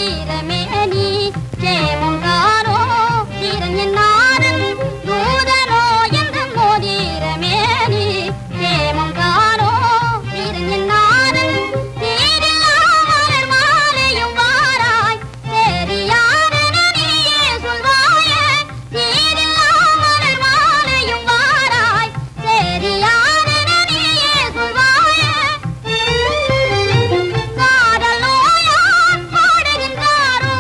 ஈரமேனி ஜெயமுங்காரோ ஈரஞானன் தூதனோ என்ற மோதீரமேனி ஜெயமுங்காரோ ஈரஞானன் தீரில்லாமல் மாலையும் வாராய் தெரியாதன நீயே சொல்வாயே தீரில்லாமல் மாலையும் வாராய் தெரியாதன நீயே சொல்வாயே காதல் நோயால் பாடுகின்றாரோ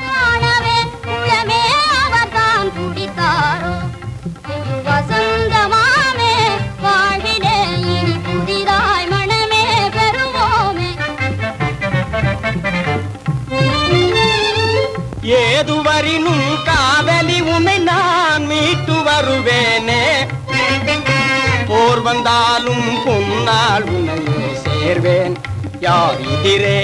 காணவே உள்ளமே அவர்தான் குடித்தாரோ வசந்தமாமே வாழ்விலே இனி புதிதாய் மனமே பெறுவோமே ஏதுவரினும் காதலி உன்னை நான் மீட்டு வருவேனே போர் வந்தாலும் பொன்னால் உன்னையே சேர்வேன் யார் எதிரே